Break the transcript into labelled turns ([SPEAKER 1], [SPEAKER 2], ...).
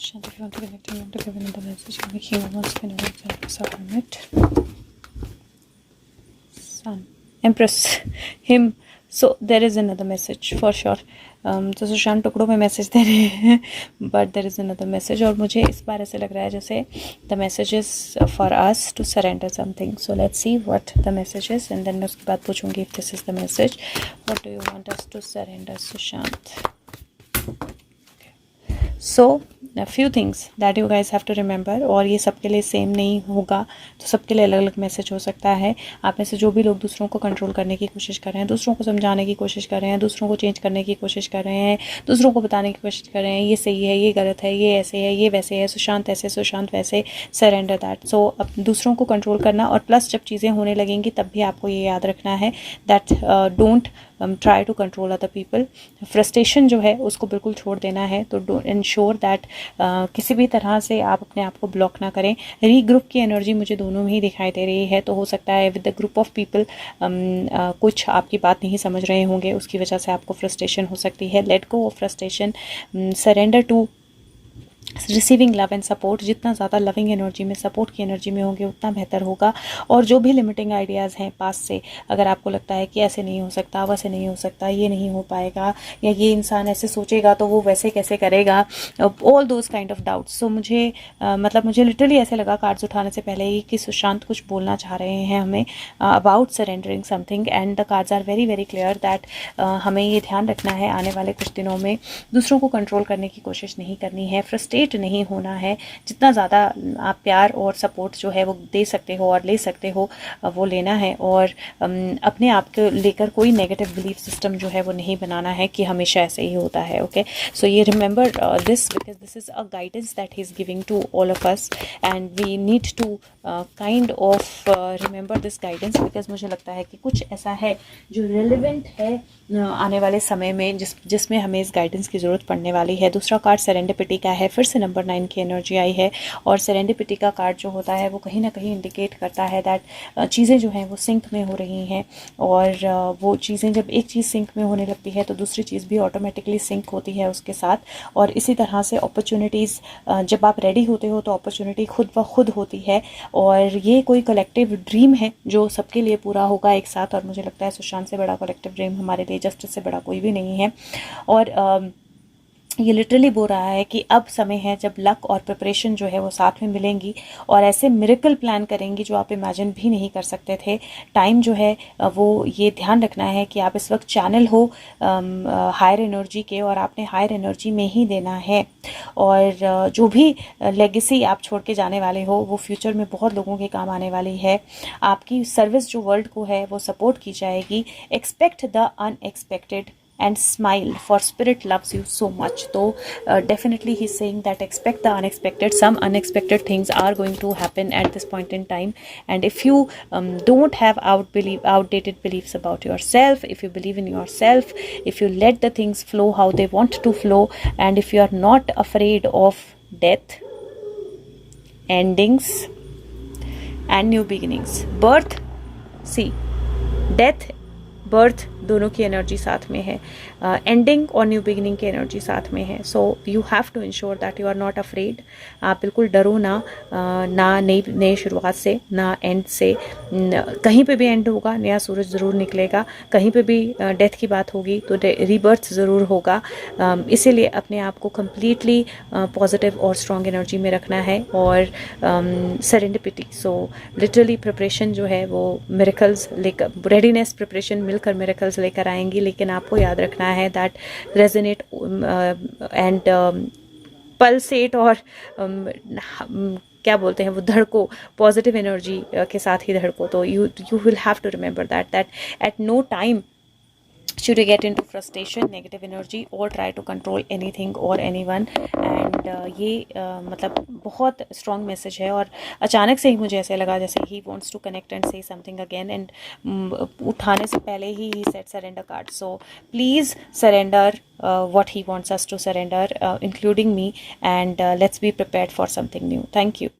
[SPEAKER 1] Shant, if you want to connect, you want to give another message. Make him once can hermit. Sun. Empress. Him. So there is another message for sure. तो सुशांत टुकड़ों में message दे रहे हैं but there is another message और मुझे इस बार ऐसे लग रहा है जैसे the message is for us to surrender something. So let's see what the message is and then मैं उसके बाद पूछूंगी if this is the message. What do you want us to surrender Sushant. So few things that you guys have to remember. और ये सबके लिए same नहीं होगा, तो सबके लिए अलग अलग मैसेज हो सकता है. आप में से जो भी लोग दूसरों को कंट्रोल करने की कोशिश कर रहे हैं, दूसरों को समझाने की कोशिश कर रहे हैं, दूसरों को चेंज करने की कोशिश कर रहे हैं, दूसरों को बताने की कोशिश कर रहे हैं ये सही है, ये गलत है, ये ऐसे है, ये वैसे है, सुशांत ऐसे, सुशांत वैसे, सरेंडर दैट. सो अब दूसरों को कंट्रोल करना और प्लस जब चीज़ें होने लगेंगी तब भी आपको ये याद रखना है that don't try to control other people. Frustration जो है उसको बिल्कुल छोड़ देना है. तो इंश्योर दैट किसी भी तरह से आप अपने आप को ब्लॉक ना करें. रीग्रुप की एनर्जी मुझे दोनों में ही दिखाई दे रही है. तो हो सकता है with the group of people कुछ आपकी बात नहीं समझ रहे होंगे, उसकी वजह से आपको फ्रस्ट्रेशन हो सकती है. Let go of frustration, surrender to receiving love and support. जितना ज़्यादा लविंग एनर्जी में, सपोर्ट की एनर्जी में होंगे उतना बेहतर होगा. और जो भी लिमिटिंग आइडियाज़ हैं पास से, अगर आपको लगता है कि ऐसे नहीं हो सकता, वैसे नहीं हो सकता, ये नहीं हो पाएगा, या ये इंसान ऐसे सोचेगा तो वो वैसे कैसे करेगा, all those kind of doubts. So मुझे मुझे लिटरली ऐसे लगा कार्ड्स उठाने से पहले ही कि सुशांत कुछ बोलना चाह रहे हैं हमें about surrendering something. And the cards are very very clear that हमें ये ध्यान रखना है आने वाले कुछ दिनों में दूसरों को कंट्रोल करने की कोशिश नहीं करनी है, फ्रस्ट्रेट नहीं होना है. जितना ज़्यादा आप प्यार और सपोर्ट जो है वो दे सकते हो और ले सकते हो वो लेना है. और अपने आप को लेकर कोई नेगेटिव बिलीफ सिस्टम जो है वो नहीं बनाना है कि हमेशा ऐसे ही होता है. ओके, सो ये remember this because this is a guidance that he is giving to all of us and we need to kind of remember this guidance because मुझे लगता है कि कुछ ऐसा है जो रेलिवेंट है आने वाले समय में जिसमें हमें इस गाइडेंस की ज़रूरत पड़ने वाली है. दूसरा कार्ड सेरेंडिपिटी का है. फिर से नंबर 9 की एनर्जी आई है और सेरेंडिपिटी का कार्ड जो होता है वो कहीं ना कहीं इंडिकेट करता है दैट चीज़ें जो हैं वो सिंक में हो रही हैं. और वो चीज़ें जब एक चीज़ सिंक में होने लगती है तो दूसरी चीज़ भी ऑटोमेटिकली सिंक होती है उसके साथ. और इसी तरह से अपॉर्चुनिटीज़ जब आप रेडी होते हो तो अपॉर्चुनिटी खुद ब खुद होती है. और ये कोई कलेक्टिव ड्रीम है जो सबके लिए पूरा होगा एक साथ. और मुझे लगता है सुशांत से बड़ा कलेक्टिव ड्रीम हमारे लिए, जस्टिस से बड़ा कोई भी नहीं है. और ये लिटरली बोल रहा है कि अब समय है जब लक और प्रिपरेशन जो है वो साथ में मिलेंगी और ऐसे मिरेकल प्लान करेंगी जो आप इमेजिन भी नहीं कर सकते थे. टाइम जो है वो ये ध्यान रखना है कि आप इस वक्त चैनल हो हायर एनर्जी के और आपने हायर एनर्जी में ही देना है. और जो भी लेगेसी आप छोड़ के जाने वाले हो वो फ्यूचर में बहुत लोगों के काम आने वाली है. आपकी सर्विस जो वर्ल्ड को है वो सपोर्ट की जाएगी. Expect the unexpected and smile, for spirit loves you so much. So definitely he's saying that expect the unexpected. Some unexpected things are going to happen at this point in time. And if you don't have outdated beliefs about yourself, if you believe in yourself, if you let the things flow how they want to flow, and if you are not afraid of death, endings and new beginnings, birth, see, death, birth दोनों की energy साथ में है. Ending और new beginning की energy साथ में है. So you have to ensure that you are not afraid. आप बिल्कुल डरो ना, ना नई शुरुआत से, ना एंड से. कहीं पे भी एंड होगा, नया सूरज ज़रूर निकलेगा. कहीं पे भी डेथ की बात होगी तो रीबर्थ ज़रूर होगा. इसीलिए अपने आप को कम्प्लीटली पॉजिटिव और स्ट्रॉन्ग एनर्जी में रखना है. और सेरेंडिपिटी, सो लिटरली प्रिपरेशन जो है वो मिरेकल्स लेकर, रेडीनेस प्रिपरेशन मिलकर मिरेकल्स लेकर आएंगी. लेकिन आपको याद रखना है दैट रेजोनेट एंड पल्सेट और क्या बोलते हैं वो, धड़को, पॉजिटिव एनर्जी के साथ ही धड़को. तो you will have to remember that at no time should you get into frustration, negative energy or try to control anything or anyone. and ये मतलब बहुत strong message है. और अचानक से ही मुझे ऐसे लगा जैसे he wants to connect and say something again. and उठाने से पहले ही he said surrender card. so please surrender what he wants us to surrender, including me. and let's be prepared for something new. Thank you.